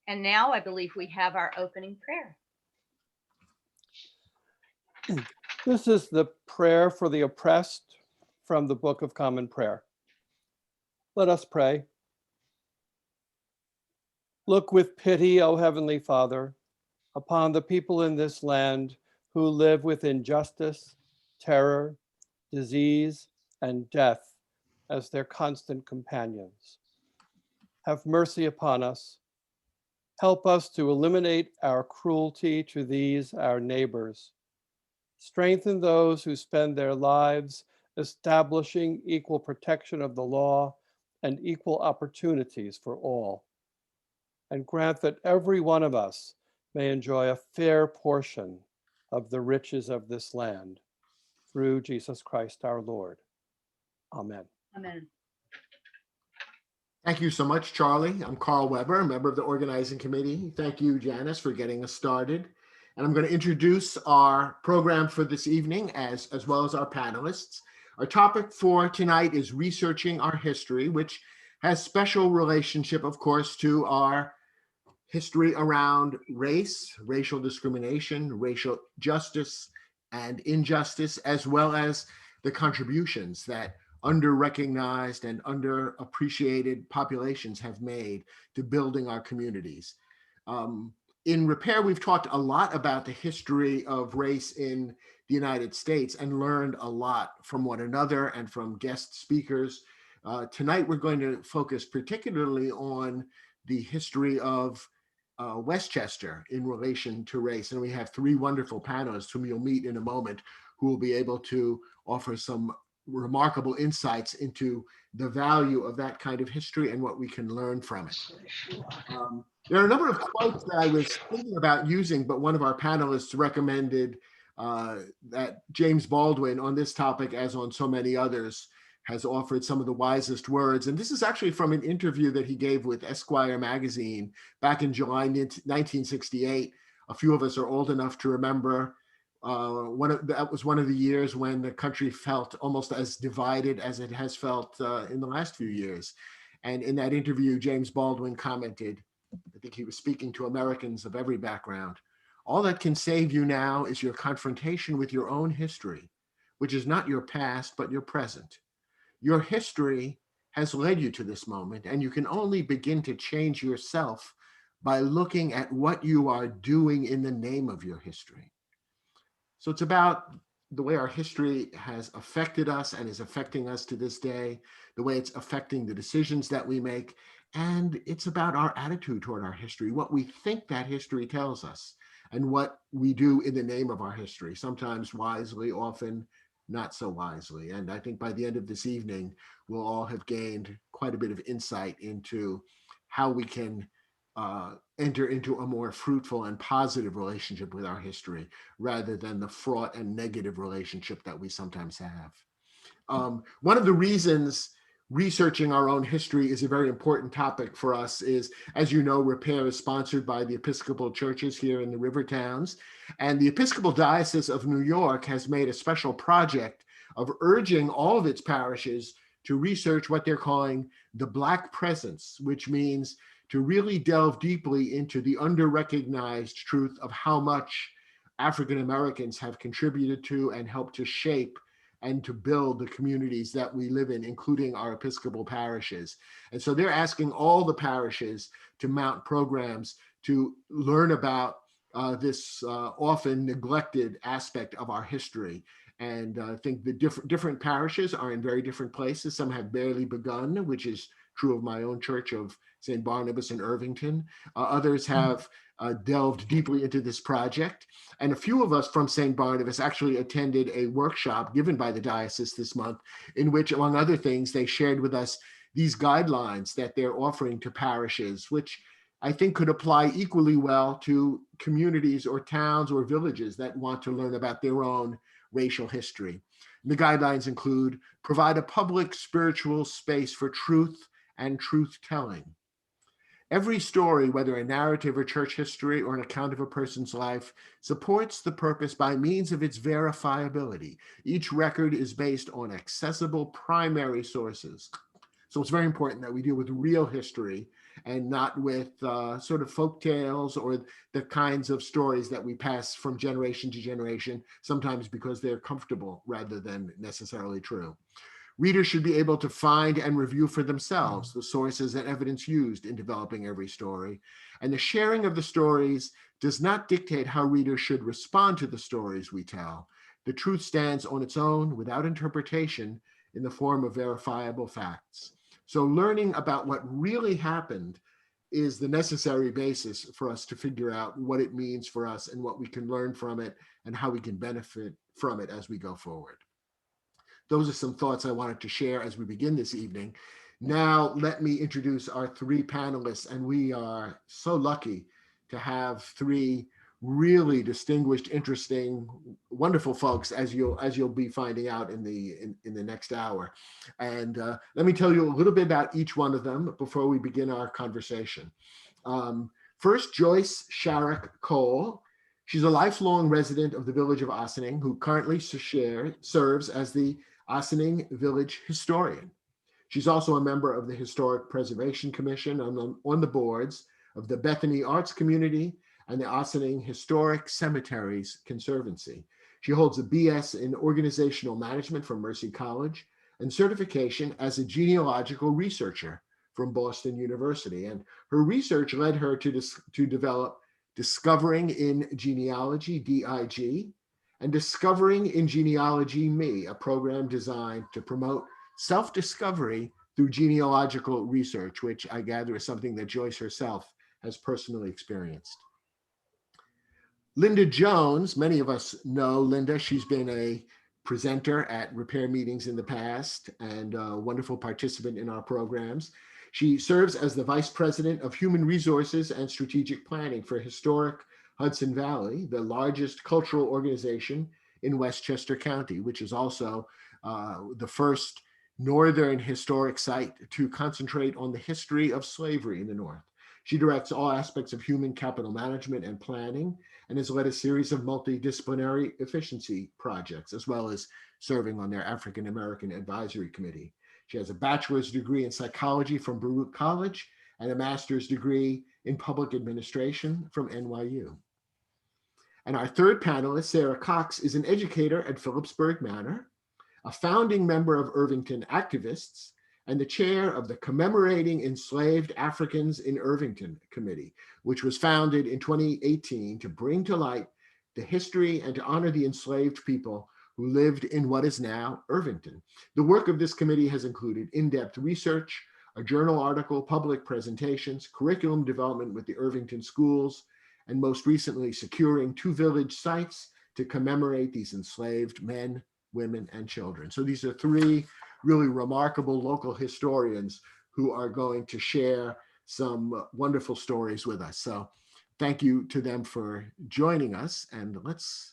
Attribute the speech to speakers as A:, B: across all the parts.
A: And now I believe we have our opening prayer.
B: This is the prayer for the oppressed from the Book of Common Prayer. Let us pray. Look with pity, O Heavenly Father, upon the people in this land who live with injustice, terror, disease, and death as their constant companions. Have mercy upon us. Help us to eliminate our cruelty to these, our neighbors. Strengthen those who spend their lives establishing equal protection of the law and equal opportunities for all. And grant that every one of us may enjoy a fair portion of the riches of this land. Through Jesus Christ our Lord. Amen.
A: Amen.
C: Thank you so much, Charlie. I'm Carl Weber, a member of the organizing committee. Thank you, Janice, for getting us started. And I'm going to introduce our program for this evening as well as our panelists. Our topic for tonight is researching our history, which has special relationship, of course, to our history around race, racial discrimination, racial justice and injustice, as well as the contributions that under-recognized and underappreciated populations have made to building our communities. In Repair, we've talked a lot about the history of race in the United States and learned a lot from one another and from guest speakers. Tonight, we're going to focus particularly on the history of Westchester in relation to race. And we have three wonderful panelists whom you'll meet in a moment who will be able to offer some remarkable insights into the value of that kind of history and what we can learn from it. There are a number of quotes that I was thinking about using, but one of our panelists recommended that James Baldwin on this topic, as on so many others, has offered some of the wisest words. And this is actually from an interview that he gave with Esquire magazine back in July 1968. A few of us are old enough to remember that was one of the years when the country felt almost as divided as it has felt in the last few years. And in that interview, James Baldwin commented, I think he was speaking to Americans of every background, "All that can save you now is your confrontation with your own history, which is not your past, but your present. Your history has led you to this moment, and you can only begin to change yourself by looking at what you are doing in the name of your history." So it's about the way our history has affected us and is affecting us to this day, the way it's affecting the decisions that we make, and it's about our attitude toward our history, what we think that history tells us, and what we do in the name of our history, sometimes wisely, often not so wisely. And I think by the end of this evening, we'll all have gained quite a bit of insight into how we can enter into a more fruitful and positive relationship with our history, rather than the fraught and negative relationship that we sometimes have. One of the reasons researching our own history is a very important topic for us is, as you know, Repair is sponsored by the Episcopal churches here in the Rivertowns, and the Episcopal Diocese of New York has made a special project of urging all of its parishes to research what they're calling the Black presence, which means to really delve deeply into the under-recognized truth of how much African Americans have contributed to and helped to shape and to build the communities that we live in, including our Episcopal parishes. And so they're asking all the parishes to mount programs to learn about this often neglected aspect of our history. And I think the different parishes are in very different places. Some have barely begun, which is true of my own church of St. Barnabas in Irvington. Others have delved deeply into this project. And a few of us from St. Barnabas actually attended a workshop given by the diocese this month, in which, among other things, they shared with us these guidelines that they're offering to parishes, which I think could apply equally well to communities or towns or villages that want to learn about their own racial history. The guidelines include: provide a public spiritual space for truth and truth-telling. Every story, whether a narrative or church history or an account of a person's life, supports the purpose by means of its verifiability. Each record is based on accessible primary sources. So it's very important that we deal with real history and not with sort of folk tales or the kinds of stories that we pass from generation to generation, sometimes because they're comfortable rather than necessarily true. Readers should be able to find and review for themselves the sources and evidence used in developing every story. And the sharing of the stories does not dictate how readers should respond to the stories we tell. The truth stands on its own without interpretation in the form of verifiable facts. So learning about what really happened is the necessary basis for us to figure out what it means for us and what we can learn from it and how we can benefit from it as we go forward. Those are some thoughts I wanted to share as we begin this evening. Now, let me introduce our three panelists, and we are so lucky to have three really distinguished, interesting, wonderful folks, as you'll be finding out in the next hour. And let me tell you a little bit about each one of them before we begin our conversation. First, Joyce Sharrock Cole. She's a lifelong resident of the village of Ossining, who currently serves as the Ossining Village Historian. She's also a member of the Historic Preservation Commission on the boards of the Bethany Arts Community and the Ossining Historic Cemeteries Conservancy. She holds a BS in Organizational Management from Mercy College and certification as a genealogical researcher from Boston University. And her research led her to develop Discovering in Genealogy, DIG, and Discovering in Genealogy, Me, a program designed to promote self-discovery through genealogical research, which I gather is something that Joyce herself has personally experienced. Lynda Jones, many of us know Lynda. She's been a presenter at repair meetings in the past and a wonderful participant in our programs. She serves as the Vice President of Human Resources and Strategic Planning for Historic Hudson Valley, the largest cultural organization in Westchester County, which is also the first Northern historic site to concentrate on the history of slavery in the North. She directs all aspects of human capital management and planning and has led a series of multidisciplinary efficiency projects, as well as serving on their African American Advisory Committee. She has a bachelor's degree in psychology from Baruch College and a master's degree in public administration from NYU. And our third panelist, Sarah Cox, is an educator at Philipsburg Manor, a founding member of Irvington Activists, and the chair of the Commemorating Enslaved Africans in Irvington Committee, which was founded in 2018 to bring to light the history and to honor the enslaved people who lived in what is now Irvington. The work of this committee has included in-depth research, a journal article, public presentations, curriculum development with the Irvington schools, and most recently securing 2 village sites to commemorate these enslaved men, women, and children. So these are 3 really remarkable local historians who are going to share some wonderful stories with us. So thank you to them for joining us, and let's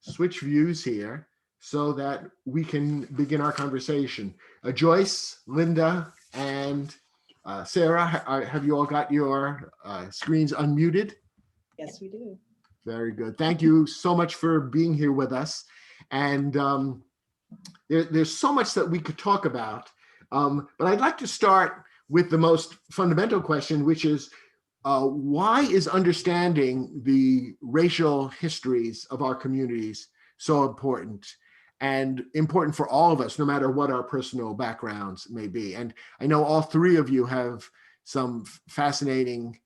C: switch views here so that we can begin our conversation. Joyce, Lynda, and Sarah, have you all got your screens unmuted?
D: Yes, we do.
C: Very good. Thank you so much for being here with us. And there's so much that we could talk about, but I'd like to start with the most fundamental question, which is, why is understanding the racial histories of our communities so important, and important for all of us, no matter what our personal backgrounds may be? And I know all 3 of you have some fascinating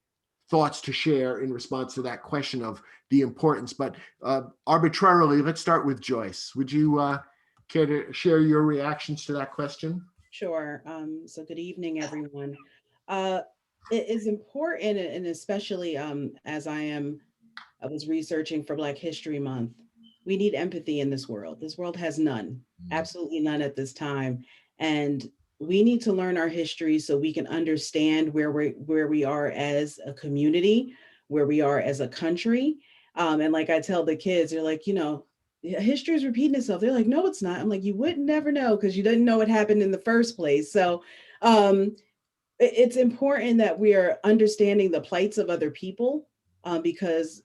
C: thoughts to share in response to that question of the importance, but arbitrarily, let's start with Joyce. Would you care to share your reactions to that question?
D: Sure. So good evening, everyone. It is important, and especially as I was researching for Black History Month, we need empathy in this world. This world has none, absolutely none at this time. And we need to learn our history so we can understand where we are as a community, where we are as a country. And like I tell the kids, they're like, history is repeating itself. They're like, no, it's not. I'm like, you would never know because you didn't know what happened in the first place. So it's important that we are understanding the plights of other people because,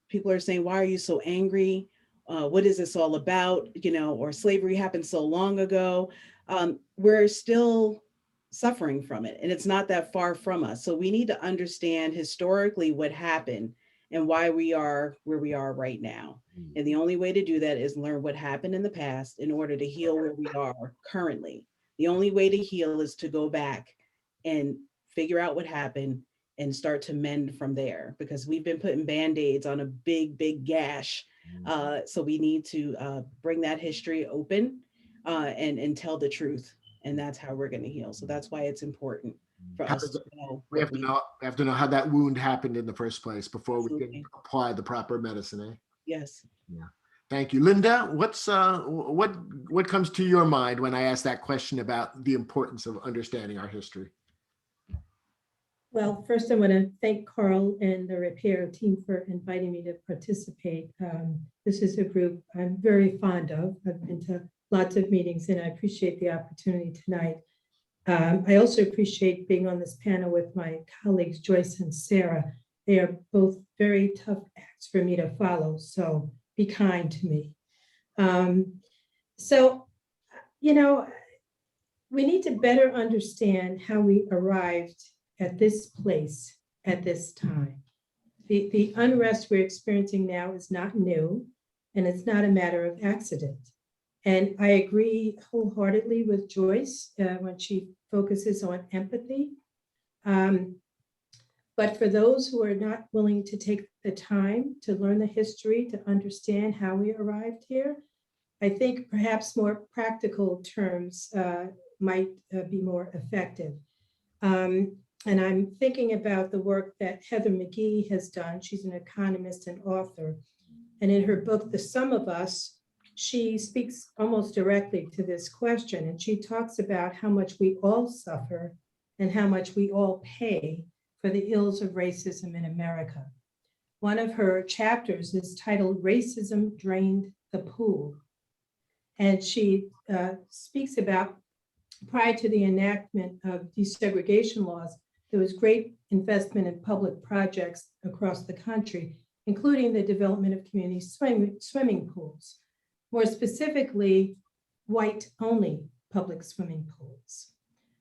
D: people are saying, why are you so angry? What is this all about? Or slavery happened so long ago. We're still suffering from it, and it's not that far from us. So we need to understand historically what happened and why we are where we are right now. And the only way to do that is learn what happened in the past in order to heal where we are currently. The only way to heal is to go back and figure out what happened and start to mend from there, because we've been putting band-aids on a big, big gash. So we need to bring that history open and tell the truth. And that's how we're going to heal. So that's why it's important for us to know.
C: We have to know how that wound happened in the first place before we
D: Absolutely.
C: can apply the proper medicine. Eh?
D: Yes.
C: Yeah. Thank you, Lynda. What comes to your mind when I ask that question about the importance of understanding our history?
E: Well, first I want to thank Carl and the Repair team for inviting me to participate. This is a group I'm very fond of. I've been to lots of meetings and I appreciate the opportunity tonight. I also appreciate being on this panel with my colleagues, Joyce and Sarah. They are both very tough acts for me to follow, so be kind to me. We need to better understand how we arrived at this place at this time. The unrest we're experiencing now is not new, and it's not a matter of accident. And I agree wholeheartedly with Joyce when she focuses on empathy. But for those who are not willing to take the time to learn the history, to understand how we arrived here, I think perhaps more practical terms might be more effective. And I'm thinking about the work that Heather McGee has done. She's an economist and author. And in her book, The Sum of Us, she speaks almost directly to this question. And she talks about how much we all suffer and how much we all pay for the ills of racism in America. One of her chapters is titled Racism Drained the Pool. And she speaks about prior to the enactment of desegregation laws, there was great investment in public projects across the country, including the development of community swimming pools. More specifically, white-only public swimming pools.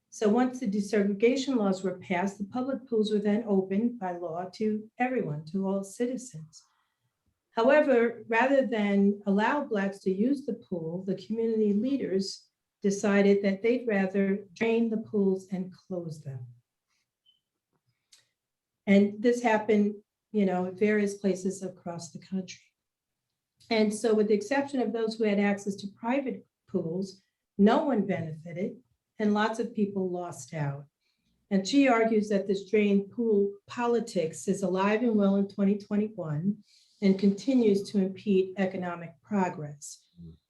E: So once the desegregation laws were passed, the public pools were then opened by law to everyone, to all citizens. However, rather than allow Blacks to use the pool, the community leaders decided that they'd rather drain the pools and close them. And this happened, at various places across the country. And so with the exception of those who had access to private pools, no one benefited and lots of people lost out. And she argues that this drained pool politics is alive and well in 2021 and continues to impede economic progress.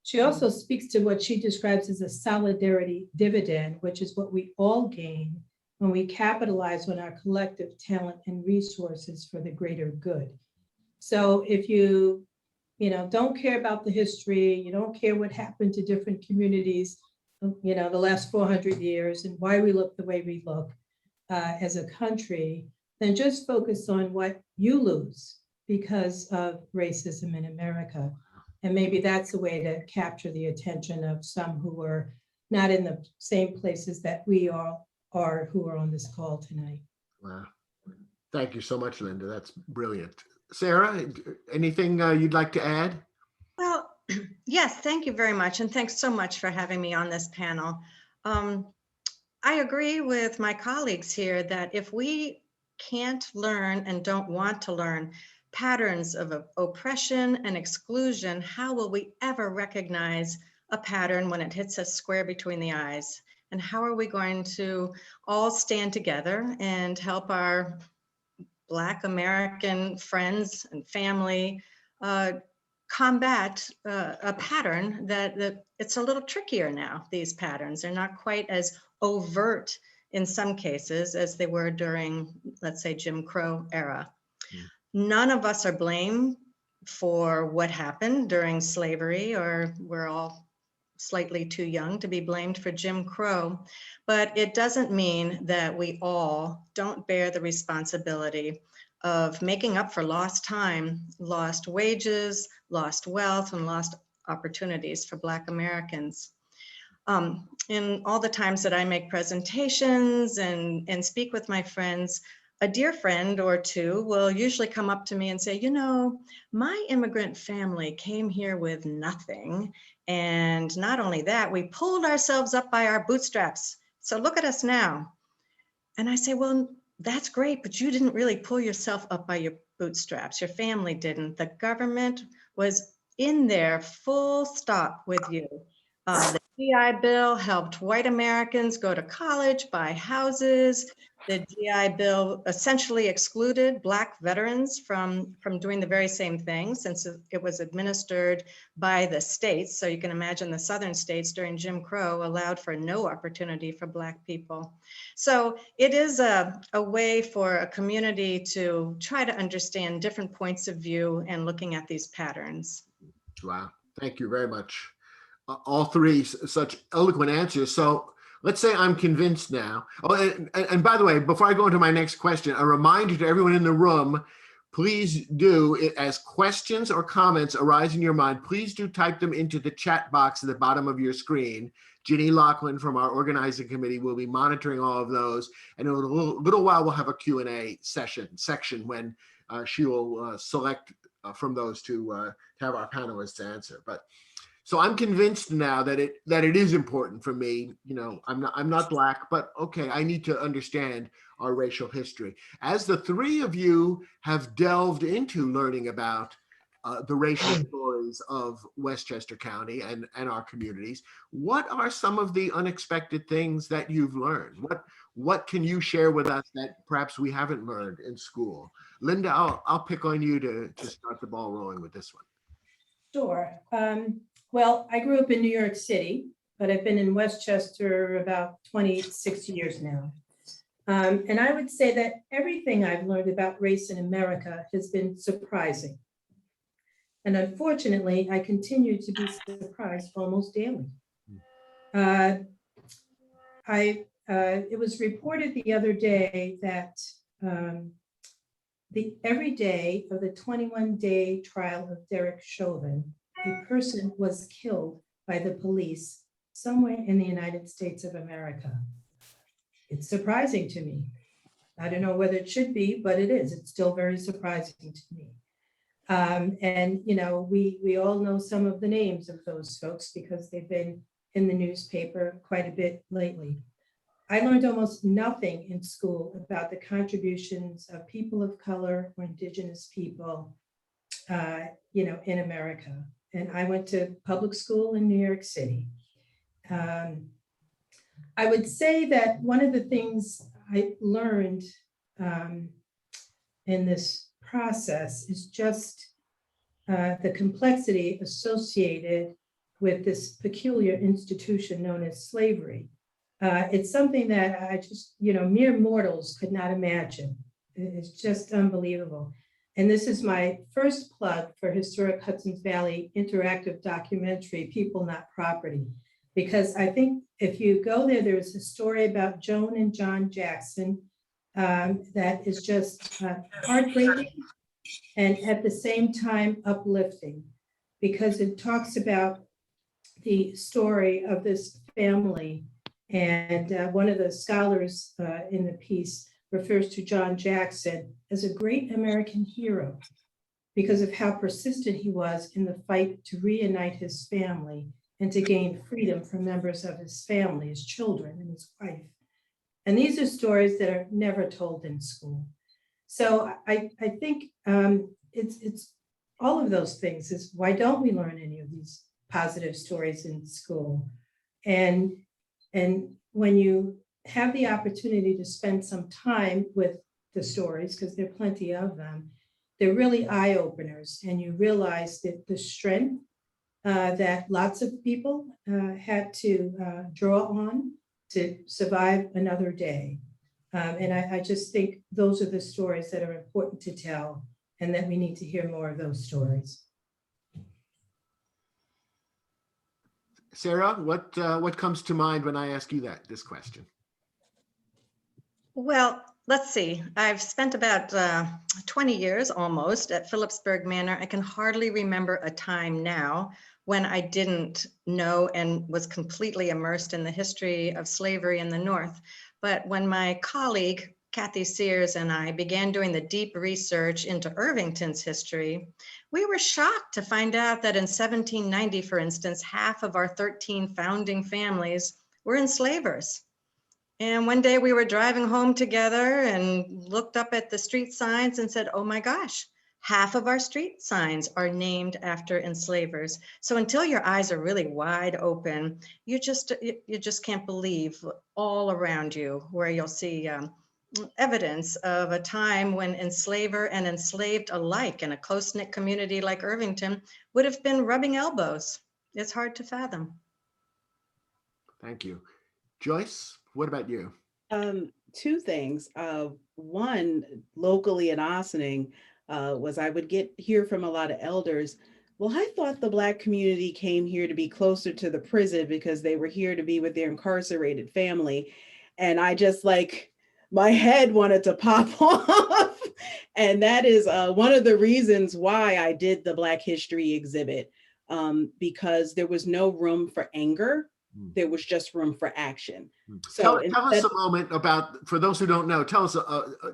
E: She also speaks to what she describes as a solidarity dividend, which is what we all gain when we capitalize on our collective talent and resources for the greater good. So if you don't care about the history, you don't care what happened to different communities, the last 400 years and why we look the way we look as a country, then just focus on what you lose because of racism in America. And maybe that's a way to capture the attention of some who are not in the same places that we all are who are on this call tonight.
C: Wow. Thank you so much, Lynda. That's brilliant. Sarah, anything you'd like to add?
F: Well, yes, thank you very much. And thanks so much for having me on this panel. I agree with my colleagues here that if we can't learn and don't want to learn patterns of oppression and exclusion, how will we ever recognize a pattern when it hits us square between the eyes? And how are we going to all stand together and help our Black American friends and family combat a pattern that it's a little trickier now? These patterns are not quite as overt in some cases as they were during, let's say, Jim Crow era. None of us are blamed for what happened during slavery, or we're all slightly too young to be blamed for Jim Crow, but it doesn't mean that we all don't bear the responsibility of making up for lost time, lost wages, lost wealth, and lost opportunities for Black Americans. In all the times that I make presentations and speak with my friends, a dear friend or two will usually come up to me and say, you know, my immigrant family came here with nothing. And not only that, we pulled ourselves up by our bootstraps. So look at us now. And I say, well, that's great, but you didn't really pull yourself up by your bootstraps. Your family didn't. The government was in there full stop with you. The GI Bill helped white Americans go to college, buy houses. The GI Bill essentially excluded Black veterans from doing the very same thing, since it was administered by the states. So you can imagine the southern states during Jim Crow allowed for no opportunity for Black people. So it is a way for a community to try to understand different points of view and looking at these patterns.
C: Wow, thank you very much. All three such eloquent answers. So let's say I'm convinced now. Oh, and by the way, before I go into my next question, a reminder to everyone in the room, please do, as questions or comments arise in your mind, please do type them into the chat box at the bottom of your screen. Ginny Lachlan from our organizing committee will be monitoring all of those. And in a little while, we'll have a Q&A section when she will select from those to have our panelists answer. But so I'm convinced now that it is important for me. You know, I'm not Black, but okay, I need to understand our racial history. As the three of you have delved into learning about the racial stories of Westchester County and our communities, what are some of the unexpected things that you've learned? What can you share with us that perhaps we haven't learned in school? Lynda, I'll pick on you to start the ball rolling with this one.
E: Sure. Well, I grew up in New York City, but I've been in Westchester about 26 years now. And I would say that everything I've learned about race in America has been surprising. And unfortunately, I continue to be surprised almost daily. It was reported the other day that every day of the 21-day trial of Derek Chauvin, a person was killed by the police somewhere in the United States of America. It's surprising to me. I don't know whether it should be, but it is. It's still very surprising to me. And, you know, we all know some of the names of those folks because they've been in the newspaper quite a bit lately. I learned almost nothing in school about the contributions of people of color or indigenous people, you know, in America. And I went to public school in New York City. I would say that one of the things I learned in this process is just the complexity associated with this peculiar institution known as slavery. It's something that I just, you know, mere mortals could not imagine. It's just unbelievable. And this is my first plug for Historic Hudson Valley interactive documentary, People Not Property, because I think if you go there, there's a story about Joan and John Jackson that is just heartbreaking and at the same time uplifting, because it talks about the story of this family. And one of the scholars in the piece refers to John Jackson as a great American hero because of how persistent he was in the fight to reunite his family and to gain freedom from members of his family, his children and his wife. And these are stories that are never told in school. So I think it's all of those things is why don't we learn any of these positive stories in school? And when you have the opportunity to spend some time with the stories, because there are plenty of them, they're really eye openers, and you realize that the strength that lots of people had to draw on to survive another day. And I just think those are the stories that are important to tell, and that we need to hear more of those stories.
C: Sarah, what comes to mind when I ask you this question?
F: Well, let's see. I've spent about 20 years almost at Philipsburg Manor. I can hardly remember a time now when I didn't know and was completely immersed in the history of slavery in the North. But when my colleague, Kathy Sears, and I began doing the deep research into Irvington's history, we were shocked to find out that in 1790, for instance, half of our 13 founding families were enslavers. And one day we were driving home together and looked up at the street signs and said, oh my gosh, half of our street signs are named after enslavers. So until your eyes are really wide open, you just can't believe all around you where you'll see evidence of a time when enslaver and enslaved alike in a close-knit community like Irvington would have been rubbing elbows. It's hard to fathom.
C: Thank you. Joyce, what about you?
D: Two things. One, locally in Ossining, was I would hear from a lot of elders, well, I thought the Black community came here to be closer to the prison because they were here to be with their incarcerated family. And I just my head wanted to pop off. And that is one of the reasons why I did the Black History exhibit, because there was no room for anger. There was just room for action.
C: So tell us a moment about, for those who don't know, tell us,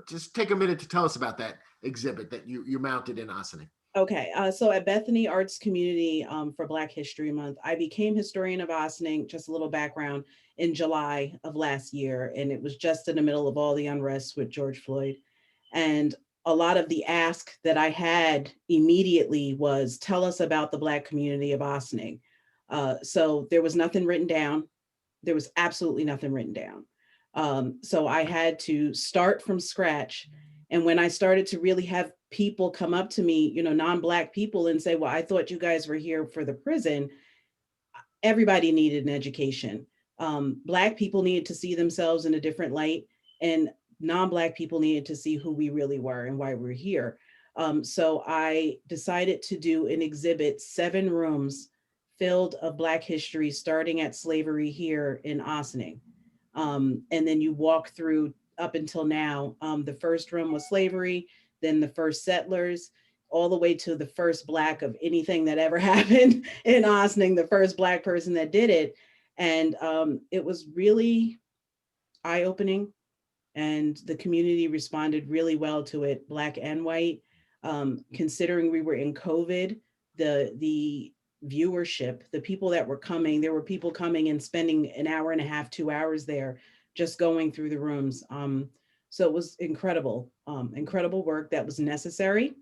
C: just take a minute to tell us about that exhibit that you mounted in Ossining.
D: Okay, so at Bethany Arts Community for Black History Month, I became historian of Ossining, just a little background, in July of last year. And it was just in the middle of all the unrest with George Floyd. And a lot of the ask that I had immediately was, tell us about the Black community of Ossining. So there was nothing written down. There was absolutely nothing written down. So I had to start from scratch. And when I started to really have people come up to me, non-Black people, and say, well, I thought you guys were here for the prison. Everybody needed an education. Black people needed to see themselves in a different light, and non-Black people needed to see who we really were and why we're here. So I decided to do an exhibit, 7 rooms filled of Black history, starting at slavery here in Ossining. And then you walk through up until now. The first room was slavery, then the first settlers, all the way to the first Black of anything that ever happened in Ossining, the first Black person that did it. And it was really eye-opening, and the community responded really well to it, Black and white. Considering we were in COVID, the viewership, the people that were coming, there were people coming and spending an hour and a half, 2 hours there, just going through the rooms. So it was incredible work that was necessary,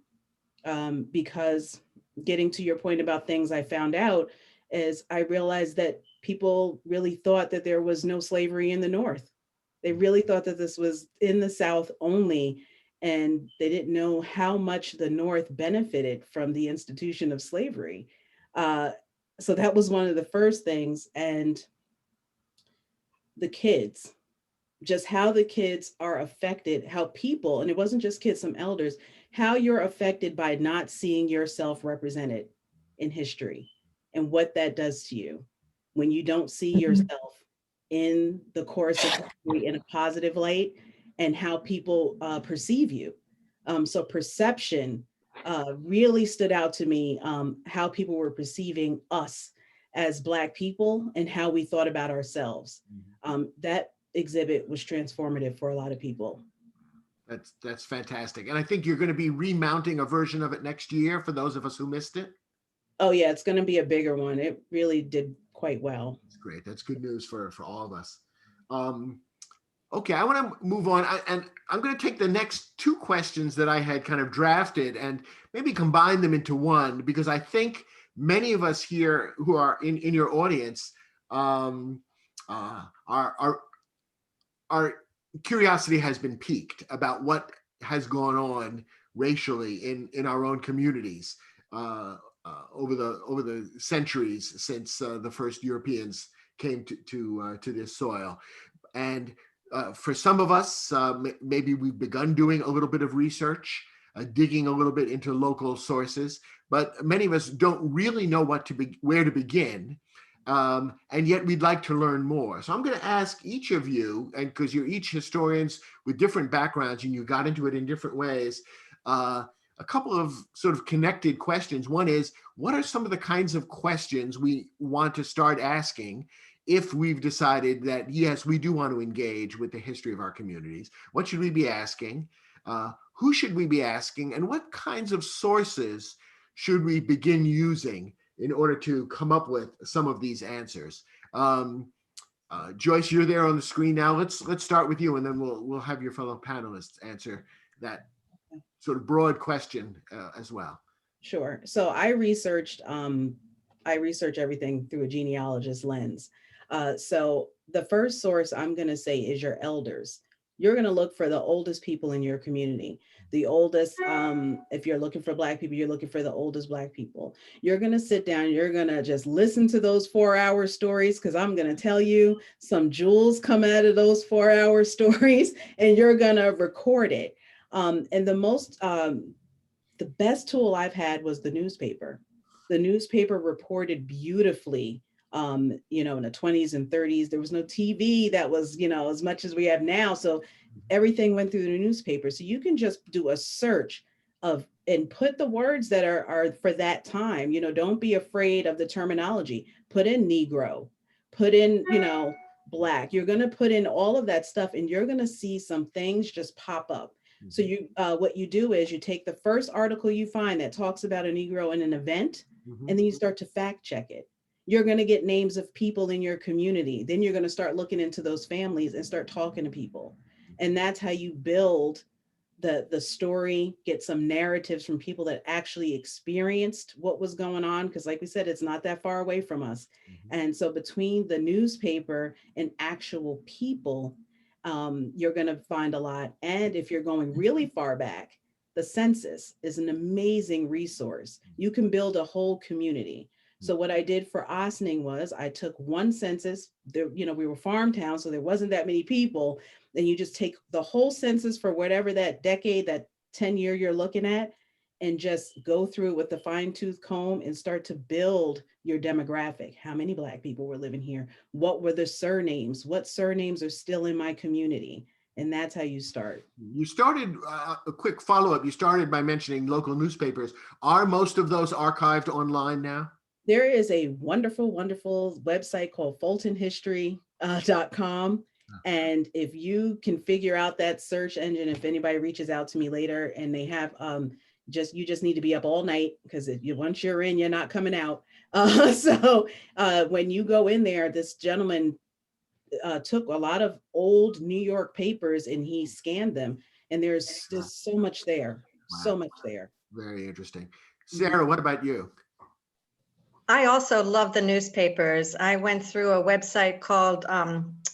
D: because getting to your point about things I found out is I realized that people really thought that there was no slavery in the North. They really thought that this was in the South only, and they didn't know how much the North benefited from the institution of slavery. So that was one of the first things. And the kids, just how the kids are affected, how people, and it wasn't just kids, some elders, how you're affected by not seeing yourself represented in history, and what that does to you when you don't see yourself in the course of history in a positive light, and how people perceive you. So perception really stood out to me, how people were perceiving us as Black people and how we thought about ourselves. That exhibit was transformative for a lot of people.
C: That's fantastic. And I think you're going to be remounting a version of it next year for those of us who missed it.
D: Oh yeah, it's going to be a bigger one. It really did quite well.
C: That's great. That's good news for all of us. Okay, I want to move on, and I'm going to take the next 2 questions that I had kind of drafted and maybe combine them into one, because I think many of us here who are in your audience, our curiosity has been piqued about what has gone on racially in our own communities over the centuries since the first Europeans came to this soil. And for some of us, maybe we've begun doing a little bit of research, digging a little bit into local sources, but many of us don't really know where to begin. And yet we'd like to learn more. So I'm going to ask each of you, and because you're each historians with different backgrounds and you got into it in different ways, a couple of sort of connected questions. One is, what are some of the kinds of questions we want to start asking if we've decided that, yes, we do want to engage with the history of our communities? What should we be asking? Who should we be asking? And what kinds of sources should we begin using in order to come up with some of these answers? Joyce, you're there on the screen now. Let's start with you, and then we'll have your fellow panelists answer that sort of broad question as well.
D: Sure. So I research everything through a genealogist lens. So the first source I'm going to say is your elders. You're going to look for the oldest people in your community. The oldest, if you're looking for Black people, you're looking for the oldest Black people. You're going to sit down, you're going to just listen to those 4-hour stories, because I'm going to tell you some jewels come out of those 4-hour stories, and you're going to record it. And the best tool I've had was the newspaper. The newspaper reported beautifully. In the 20s and 30s, there was no TV that was, as much as we have now. So everything went through the newspaper. So you can just do a search and put the words that are for that time. Don't be afraid of the terminology. Put in Negro, put in, Black. You're going to put in all of that stuff, and you're going to see some things just pop up. So what you do is you take the first article you find that talks about a Negro in an event, and then you start to fact check it. You're going to get names of people in your community. Then you're going to start looking into those families and start talking to people. And that's how you build the story, get some narratives from people that actually experienced what was going on. Because like we said, it's not that far away from us. And so between the newspaper and actual people, you're going to find a lot. And if you're going really far back, the census is an amazing resource. You can build a whole community. So what I did for Ossining was I took one census. There, we were farm town, so there wasn't that many people. And you just take the whole census for whatever that decade, that 10-year you're looking at, and just go through with the fine-tooth comb and start to build your demographic. How many Black people were living here? What were the surnames? What surnames are still in my community? And that's how you start.
C: You started, a quick follow-up, you started by mentioning local newspapers. Are most of those archived online now?
D: There is a wonderful, wonderful website called fultonhistory.com. And if you can figure out that search engine, if anybody reaches out to me later and they have, you just need to be up all night, because once you're in, you're not coming out. So when you go in there, this gentleman took a lot of old New York papers and he scanned them. And there's so much there, so much there.
C: Very interesting. Sarah, what about you?
F: I also love the newspapers. I went through a website called,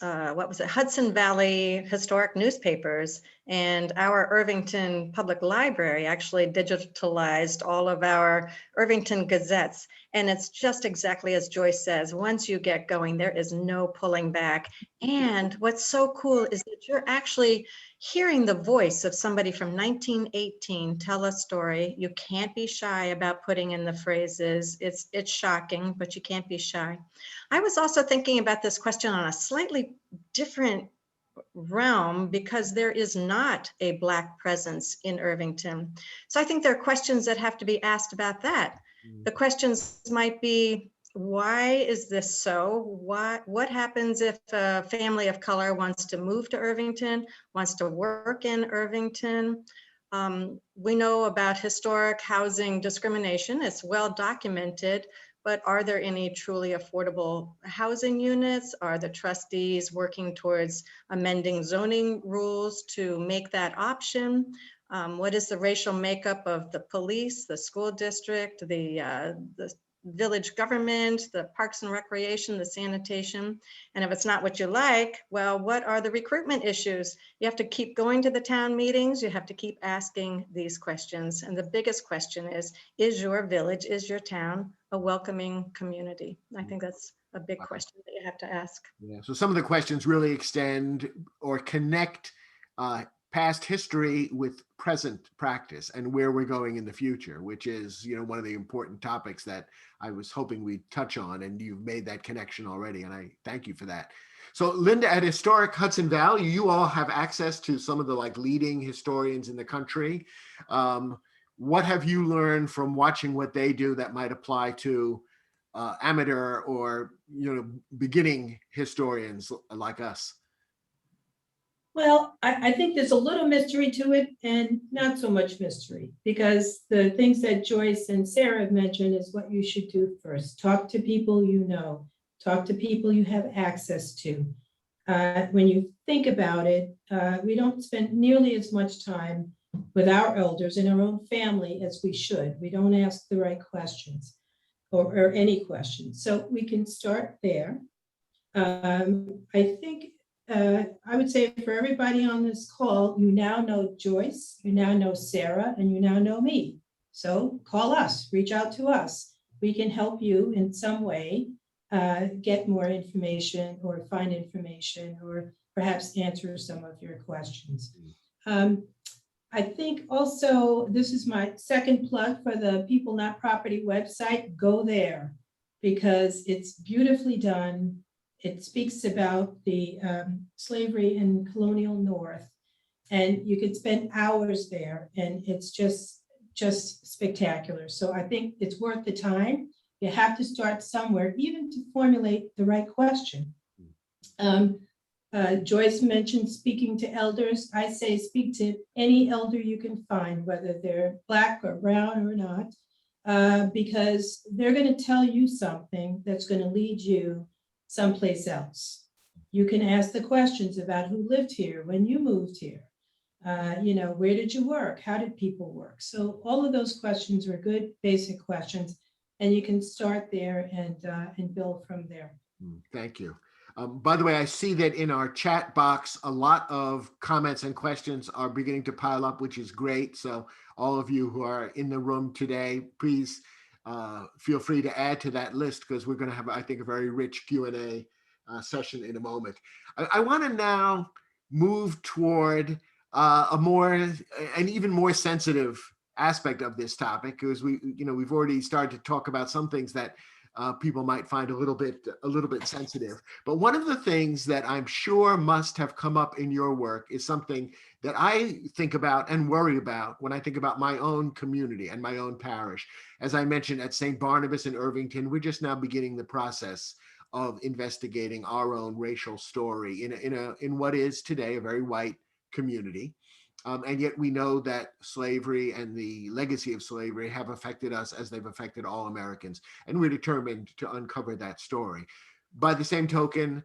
F: Hudson Valley Historic Newspapers, and our Irvington Public Library actually digitalized all of our Irvington Gazettes. And it's just exactly as Joyce says, once you get going, there is no pulling back. And what's so cool is that you're actually hearing the voice of somebody from 1918 tell a story. You can't be shy about putting in the phrases. It's shocking, but you can't be shy. I was also thinking about this question on a slightly different realm, because there is not a Black presence in Irvington. So I think there are questions that have to be asked about that. The questions might be, why is this so? What happens if a family of color wants to move to Irvington, wants to work in Irvington? We know about historic housing discrimination. It's well documented, but are there any truly affordable housing units? Are the trustees working towards amending zoning rules to make that option? What is the racial makeup of the police, the school district, the village government, the parks and recreation, the sanitation? And if it's not what you like, well, what are the recruitment issues? You have to keep going to the town meetings. You have to keep asking these questions. And the biggest question is your village, is your town a welcoming community? I think that's a big question that you have to ask.
C: Yeah. So some of the questions really extend or connect past history with present practice and where we're going in the future, which is, one of the important topics that I was hoping we'd touch on, and you've made that connection already, and I thank you for that. So Lynda, at Historic Hudson Valley, you all have access to some of the leading historians in the country. what have you learned from watching what they do that might apply to amateur or beginning historians like us?
E: Well, I think there's a little mystery to it and not so much mystery, because the things that Joyce and Sarah have mentioned is what you should do first. Talk to people you know, talk to people you have access to. When you think about it, we don't spend nearly as much time with our elders in our own family as we should. We don't ask the right questions or any questions. So we can start there. I think I would say for everybody on this call, you now know Joyce, you now know Sarah, and you now know me. So call us, reach out to us. We can help you in some way get more information or find information or perhaps answer some of your questions. I think also, this is my second plug for the People Not Property website. Go there because it's beautifully done. It speaks about the slavery in colonial North, and you could spend hours there, and it's just spectacular. So I think it's worth the time. You have to start somewhere, even to formulate the right question. Joyce mentioned speaking to elders. I say speak to any elder you can find, whether they're Black or brown or not, because they're going to tell you something that's going to lead you someplace else. You can ask the questions about who lived here when you moved here. Where did you work? How did people work? So all of those questions are good, basic questions, and you can start there and build from there.
C: Thank you. By the way, I see that in our chat box, a lot of comments and questions are beginning to pile up, which is great. So all of you who are in the room today, please feel free to add to that list, because we're going to have, I think, a very rich Q&A session in a moment. I want to now move toward an even more sensitive aspect of this topic, because we've already started to talk about some things that people might find a little bit sensitive. But one of the things that I'm sure must have come up in your work is something that I think about and worry about when I think about my own community and my own parish. As I mentioned, at St. Barnabas in Irvington, we're just now beginning the process of investigating our own racial story in what is today a very white community. And yet we know that slavery and the legacy of slavery have affected us as they've affected all Americans. And we're determined to uncover that story. By the same token,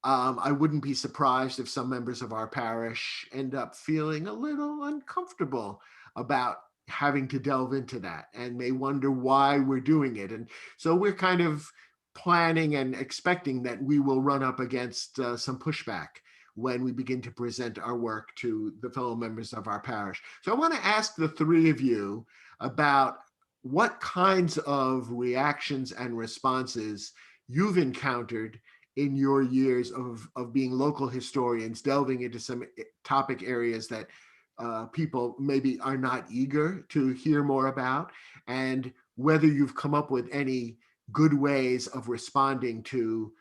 C: I wouldn't be surprised if some members of our parish end up feeling a little uncomfortable about having to delve into that and may wonder why we're doing it. And so we're kind of planning and expecting that we will run up against some pushback when we begin to present our work to the fellow members of our parish. So I want to ask the three of you about what kinds of reactions and responses you've encountered in your years of being local historians, delving into some topic areas that people maybe are not eager to hear more about, and whether you've come up with any good ways of responding to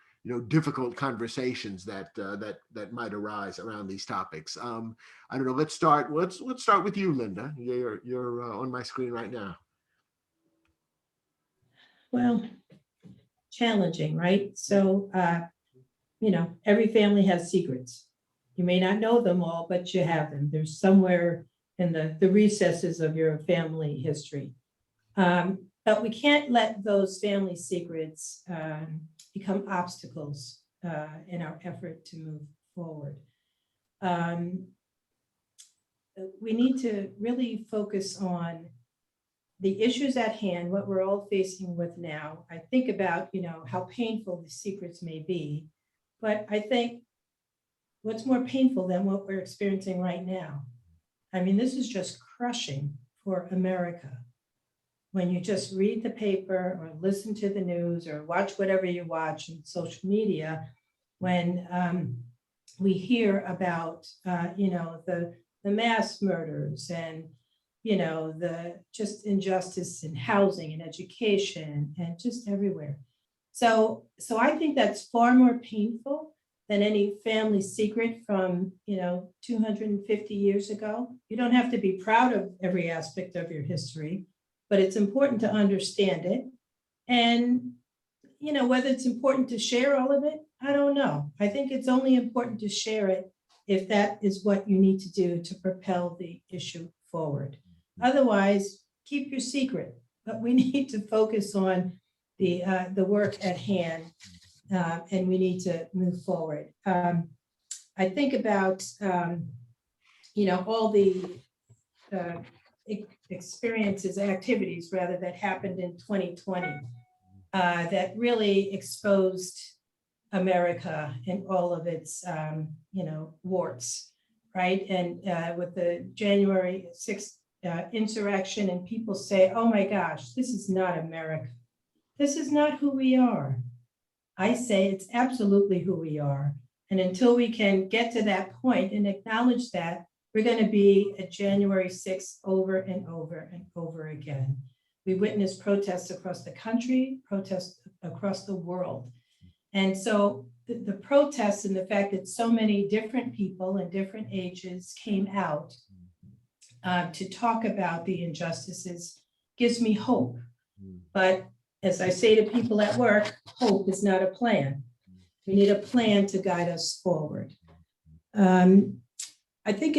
C: difficult conversations that might arise around these topics. I don't know. Let's start with you, Lynda. You're on my screen right now.
E: Well, challenging, right? So, every family has secrets. You may not know them all, but you have them. They're somewhere in the recesses of your family history. But we can't let those family secrets become obstacles in our effort to move forward. We need to really focus on the issues at hand, what we're all facing with now. I think about, how painful the secrets may be, but I think what's more painful than what we're experiencing right now? I mean, this is just crushing for America. When you just read the paper or listen to the news or watch whatever you watch on social media, when we hear about, the mass murders and, the just injustice in housing and education and just everywhere. So I think that's far more painful than any family secret from, 250 years ago. You don't have to be proud of every aspect of your history, but it's important to understand it. And, whether it's important to share all of it, I don't know. I think it's only important to share it if that is what you need to do to propel the issue forward. Otherwise, keep your secret, but we need to focus on the work at hand, and we need to move forward. I think about, all the experiences, activities rather, that happened in 2020 that really exposed America and all of its, warts, right? And with the January 6th insurrection, and people say, oh my gosh, this is not America. This is not who we are. I say it's absolutely who we are. And until we can get to that point and acknowledge that, we're going to be at January 6th over and over and over again. We witnessed protests across the country, protests across the world. And so the protests and the fact that so many different people in different ages came out to talk about the injustices gives me hope. But as I say to people at work, hope is not a plan. We need a plan to guide us forward. I think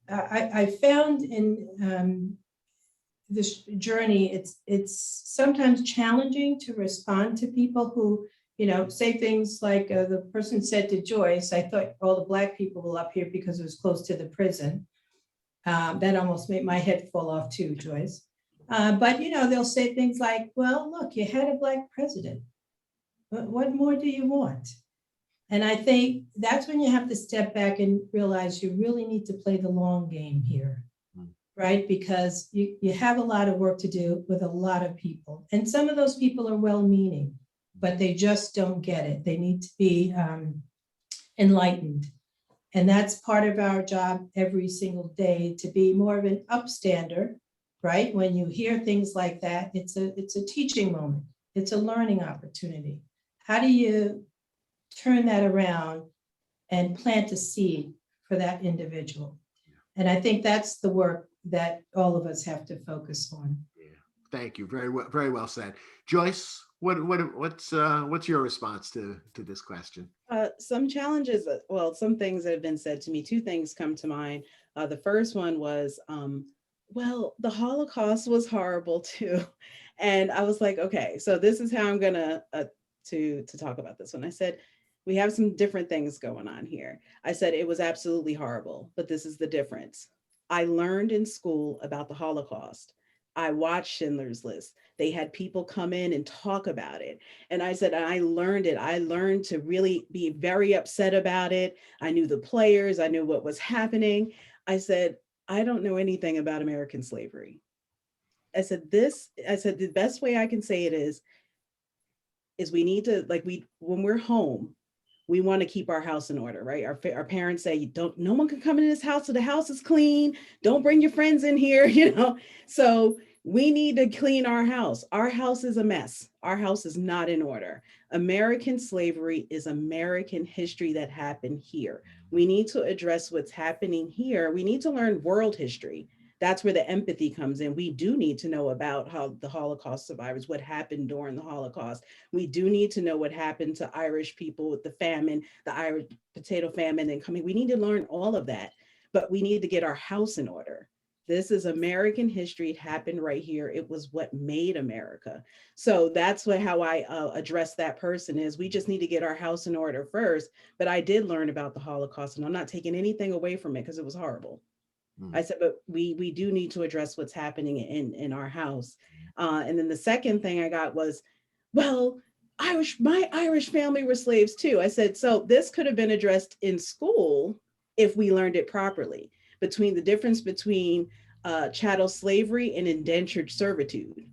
E: I found in this journey, it's sometimes challenging to respond to people who, say things like the person said to Joyce, I thought all the Black people were up here because it was close to the prison. That almost made my head fall off too, Joyce. But, they'll say things like, well, look, you had a Black president. What more do you want? And I think that's when you have to step back and realize you really need to play the long game here, right? Because you have a lot of work to do with a lot of people. And some of those people are well-meaning, but they just don't get it. They need to be enlightened. And that's part of our job every single day, to be more of an upstander, right? When you hear things like that, it's a teaching moment. It's a learning opportunity. How do you turn that around and plant a seed for that individual? And I think that's the work that all of us have to focus on.
C: Yeah. Thank you. Very well said. Joyce, what's your response to this question?
D: Some challenges, some things that have been said to me. Two things come to mind. The first one was, the Holocaust was horrible too. And I was like, okay, so this is how I'm gonna to talk about this one. I said, we have some different things going on here. I said, it was absolutely horrible, but this is the difference. I learned in school about the Holocaust. I watched Schindler's List. They had people come in and talk about it. And I said, I learned it. I learned to really be very upset about it. I knew the players. I knew what was happening. I said, I don't know anything about American slavery. I said, the best way I can say it is we need to, when we're home, we want to keep our house in order, right? Our parents say, no one can come in this house, so the house is clean. Don't bring your friends in here, So we need to clean our house. Our house is a mess. Our house is not in order. American slavery is American history that happened here. We need to address what's happening here. We need to learn world history. That's where the empathy comes in. We do need to know about how the Holocaust survivors, what happened during the Holocaust. We do need to know what happened to Irish people with the famine, the Irish potato famine and coming. We need to learn all of that, but we need to get our house in order. This is American history. It happened right here. It was what made America. So that's how I address that person is we just need to get our house in order first. But I did learn about the Holocaust, and I'm not taking anything away from it because it was horrible. I said, but we do need to address what's happening in our house. And then the second thing I got was, my Irish family were slaves too. I said, so this could have been addressed in school if we learned it properly, between the difference between chattel slavery and indentured servitude.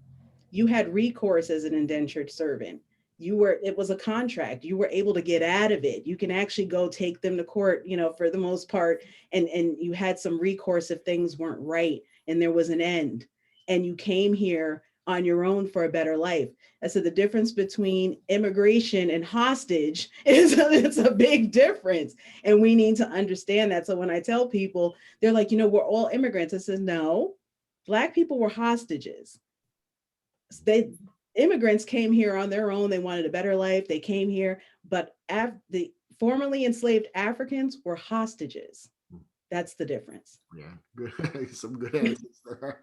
D: You had recourse as an indentured servant. It was a contract. You were able to get out of it. You can actually go take them to court, for the most part, and you had some recourse if things weren't right and there was an end. And you came here on your own for a better life. I said the difference between immigration and hostage is it's a big difference. And we need to understand that. So when I tell people, they're like, we're all immigrants. I said, no, Black people were hostages. Immigrants came here on their own. They wanted a better life. They came here, but the formerly enslaved Africans were hostages. That's the difference.
C: Yeah, good. Some good answers there.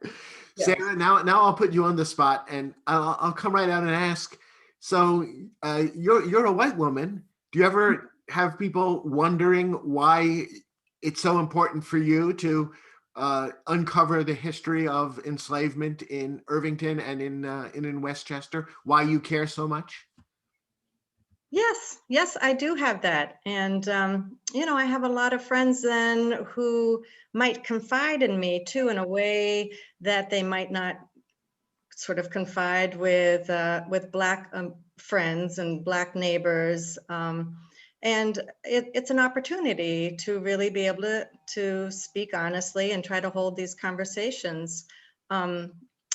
D: Yeah.
C: Sarah, now I'll put you on the spot, and I'll come right out and ask. So, you're a white woman. Do you ever have people wondering why it's so important for you to uncover the history of enslavement in Irvington and in Westchester? Why you care so much?
F: Yes, I do have that. And, I have a lot of friends then who might confide in me too, in a way that they might not sort of confide with Black friends and Black neighbors. And it's an opportunity to really be able to speak honestly and try to hold these conversations.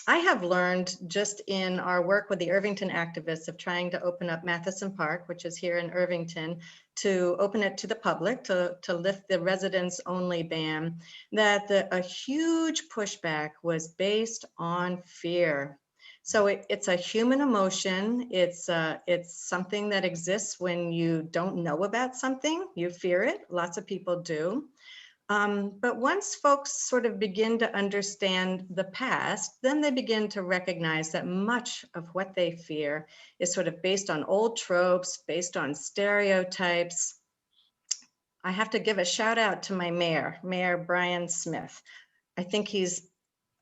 F: I have learned just in our work with the Irvington Activists of trying to open up Matheson Park, which is here in Irvington, to open it to the public, to lift the residents only ban, that a huge pushback was based on fear. So it's a human emotion. It's something that exists when you don't know about something, you fear it. Lots of people do. But once folks sort of begin to understand the past, then they begin to recognize that much of what they fear is sort of based on old tropes, based on stereotypes. I have to give a shout out to my Mayor Brian Smith. I think he's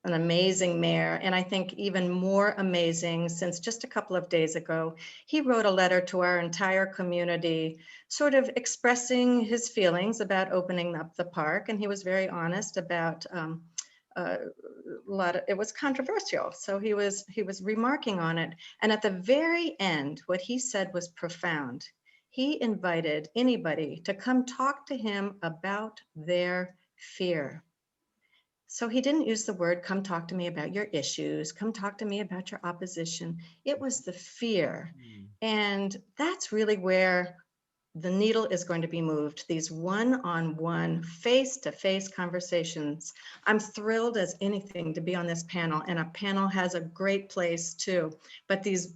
F: an amazing mayor, and I think even more amazing since just a couple of days ago, he wrote a letter to our entire community, sort of expressing his feelings about opening up the park, and he was very honest about it was controversial, so he was remarking on it, and at the very end, what he said was profound. He invited anybody to come talk to him about their fear. So he didn't use the word, come talk to me about your issues, come talk to me about your opposition. It was the fear. And that's really where the needle is going to be moved, these one-on-one, face-to-face conversations. I'm thrilled as anything to be on this panel, and a panel has a great place too. But these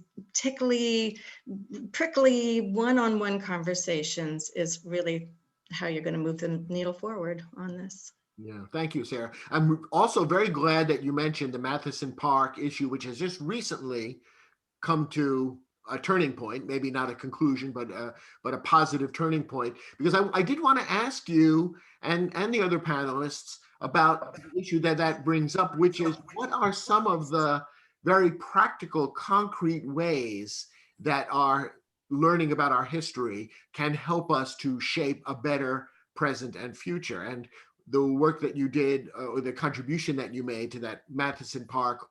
F: prickly one-on-one conversations is really how you're going to move the needle forward on this.
C: Yeah, thank you, Sarah. I'm also very glad that you mentioned the Matheson Park issue, which has just recently come to a turning point, maybe not a conclusion, but a positive turning point, because I did want to ask you and the other panelists about the issue that brings up, which is what are some of the very practical, concrete ways that our learning about our history can help us to shape a better present and future. And the work that you did, or the contribution that you made to that Matheson Park,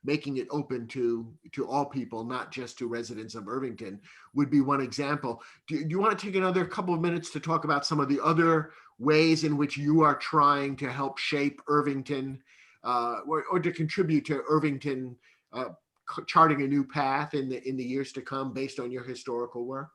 C: making it open to all people, not just to residents of Irvington, would be one example. Do you want to take another couple of minutes to talk about some of the other ways in which you are trying to help shape Irvington, or to contribute to Irvington charting a new path in the years to come based on your historical work?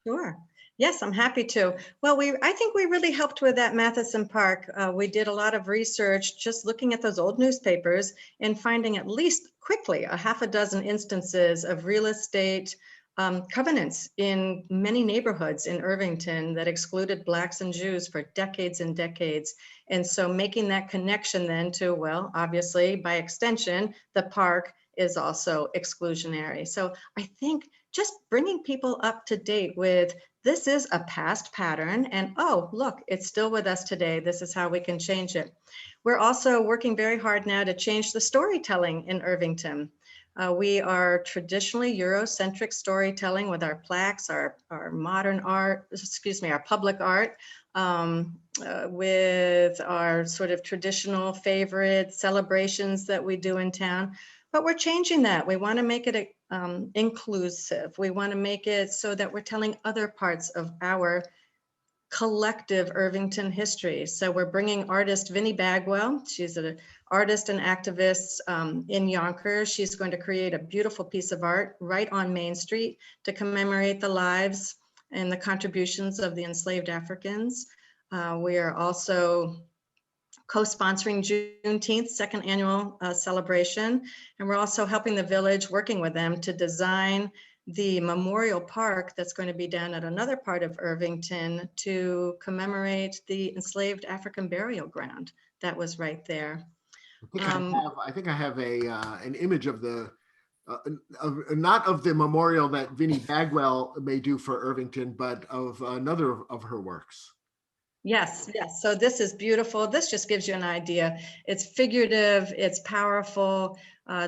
F: Sure. Yes, I'm happy to. Well, I think we really helped with that Matheson Park. We did a lot of research just looking at those old newspapers and finding at least quickly a half a dozen instances of real estate covenants in many neighborhoods in Irvington that excluded Blacks and Jews for decades and decades. And so making that connection then to, well, obviously by extension, the park is also exclusionary. So I think just bringing people up to date with this is a past pattern, and oh, look, it's still with us today. This is how we can change it. We're also working very hard now to change the storytelling in Irvington. We are traditionally Eurocentric storytelling with our plaques, our modern art, our public art, with our sort of traditional favorite celebrations that we do in town. But we're changing that. We want to make it inclusive. We want to make it so that we're telling other parts of our collective Irvington history. So we're bringing artist Vinnie Bagwell. She's an artist and activist in Yonkers. She's going to create a beautiful piece of art right on Main Street to commemorate the lives and the contributions of the enslaved Africans. We are also co-sponsoring Juneteenth, second annual celebration. And we're also helping the village, working with them to design the memorial park that's going to be down at another part of Irvington to commemorate the enslaved African burial ground that was right there.
C: I think I have an image of the not of the memorial that Vinnie Bagwell may do for Irvington, but of another of her works.
F: Yes, yes. So this is beautiful. This just gives you an idea. It's figurative, it's powerful.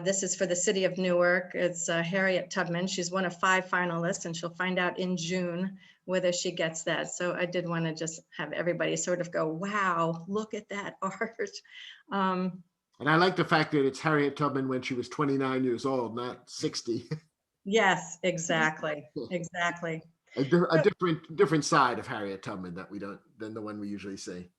F: This is for the city of Newark. It's Harriet Tubman. She's one of 5 finalists, and she'll find out in June whether she gets that. So I did want to just have everybody sort of go, wow, look at that art.
C: And I like the fact that it's Harriet Tubman when she was 29 years old, not 60.
F: Yes, exactly, exactly.
C: A different side of Harriet Tubman that we don't than the one we usually see.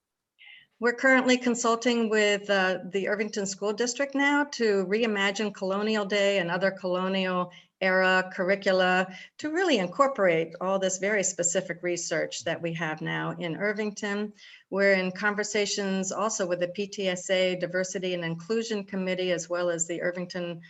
F: We're currently consulting with the Irvington School District now to reimagine Colonial Day and other colonial era curricula to really incorporate all this very specific research that we have now in Irvington. We're in conversations also with the PTSA Diversity and Inclusion Committee, as well as the Irvington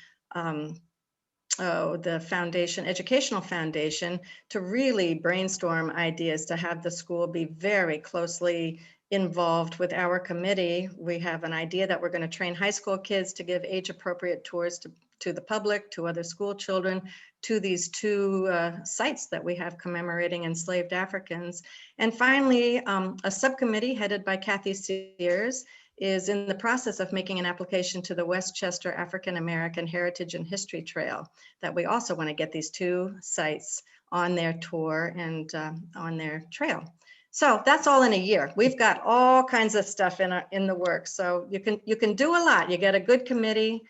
F: the foundation, educational foundation, to really brainstorm ideas to have the school be very closely involved with our committee. We have an idea that we're going to train high school kids to give age appropriate tours to the public, to other school children, to these 2 sites that we have commemorating enslaved Africans. And finally, a subcommittee headed by Kathy Sears is in the process of making an application to the Westchester African American Heritage and History Trail, that we also want to get these 2 sites on their tour and on their trail. So that's all in a year. We've got all kinds of stuff in the works. So you can do a lot. You get a good committee,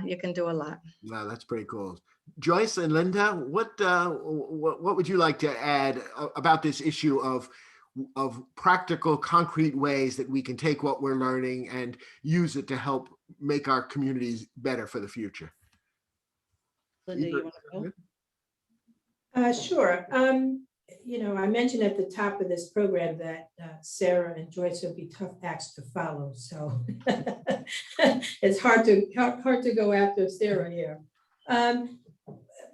F: you can do a lot.
C: Wow, that's pretty cool. Joyce and Lynda, what would you like to add about this issue of practical, concrete ways that we can take what we're learning and use it to help make our communities better for the future?
D: Lynda, you want to
E: go? Sure. I mentioned at the top of this program that Sarah and Joyce would be tough acts to follow. So it's hard to go after Sarah here.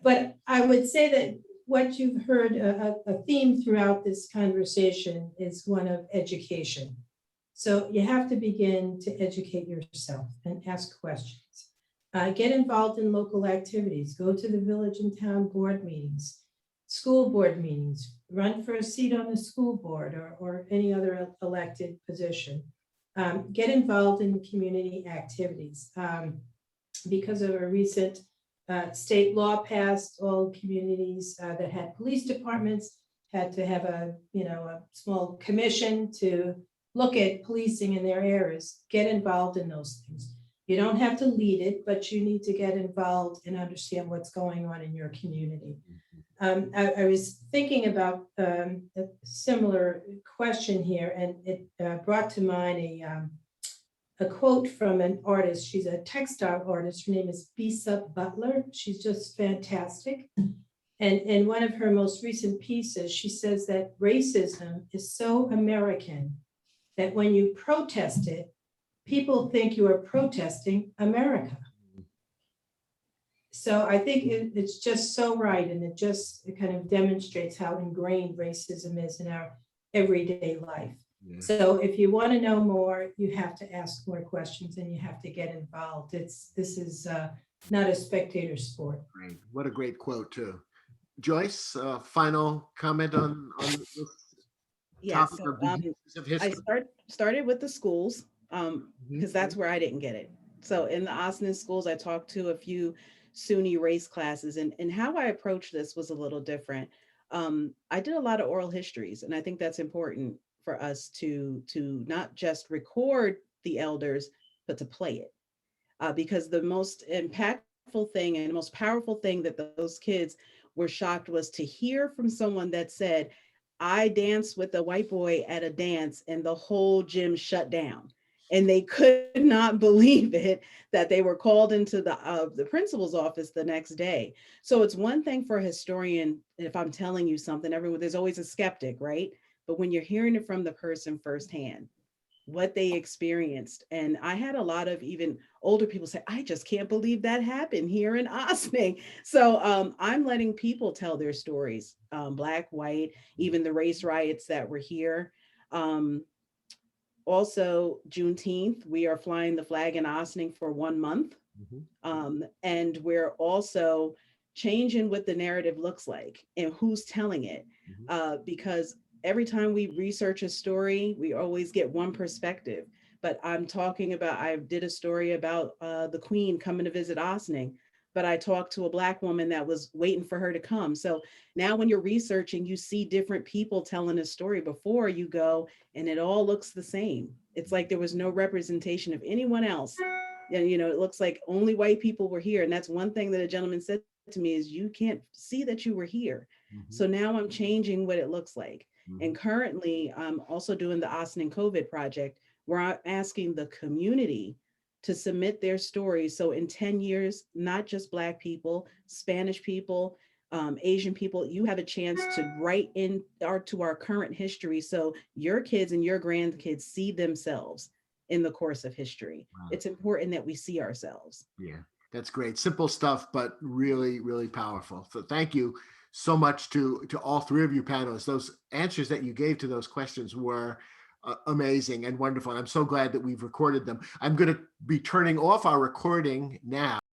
E: But I would say that what you've heard, a theme throughout this conversation is one of education. So you have to begin to educate yourself and ask questions. Get involved in local activities. Go to the village and town board meetings, school board meetings, run for a seat on the school board or any other elected position. Get involved in community activities. Because of a recent state law passed, all communities that had police departments had to have a small commission to look at policing in their areas. Get involved in those things. You don't have to lead it, but you need to get involved and understand what's going on in your community. I was thinking about a similar question here, and it brought to mind a quote from an artist. She's a textile artist. Her name is Bisa Butler. She's just fantastic. And in one of her most recent pieces, she says that racism is so American that when you protest it, people think you are protesting America. So I think it's just so right. And it kind of demonstrates how ingrained racism is in our everyday life. Yeah. So if you want to know more, you have to ask more questions and you have to get involved. This is not a spectator sport.
C: Great. What a great quote too. Joyce, final comment on this topic of history?
D: I started with the schools because that's where I didn't get it. So in the Ossining schools, I talked to a few SUNY race classes, and how I approached this was a little different. I did a lot of oral histories, and I think that's important for us to not just record the elders, but to play it. Because the most impactful thing and the most powerful thing that those kids were shocked was to hear from someone that said, I danced with a white boy at a dance and the whole gym shut down. and they could not believe it that they were called into the principal's office the next day. So it's one thing for a historian, if I'm telling you something, everyone, there's always a skeptic, right? But when you're hearing it from the person firsthand, what they experienced. And I had a lot of even older people say, I just can't believe that happened here in Ossining. So I'm letting people tell their stories, Black, white, even the race riots that were here. Also, Juneteenth, we are flying the flag in Ossining for 1 month. And we're also changing what the narrative looks like and who's telling it. Because every time we research a story, we always get one perspective. But I'm talking about, I did a story about the Queen coming to visit Ossining, but I talked to a Black woman that was waiting for her to come. So now when you're researching, you see different people telling a story before you go, and it all looks the same. It's like there was no representation of anyone else. And, you know, it looks like only white people were here. And that's one thing that a gentleman said to me is, you can't see that you were here. So now I'm changing what it looks like. And currently, I'm also doing the Ossining COVID project, where I'm asking the community to submit their stories. So in 10 years, not just Black people, Spanish people, Asian people, you have a chance to write in to our current history. So your kids and your grandkids see themselves in the course of history.
C: Wow.
D: It's important that we see ourselves.
C: Yeah, that's great. Simple stuff, but really, really powerful. So thank you so much to all three of you panelists. Those answers that you gave to those questions were amazing and wonderful. And I'm so glad that we've recorded them. I'm going to be turning off our recording now.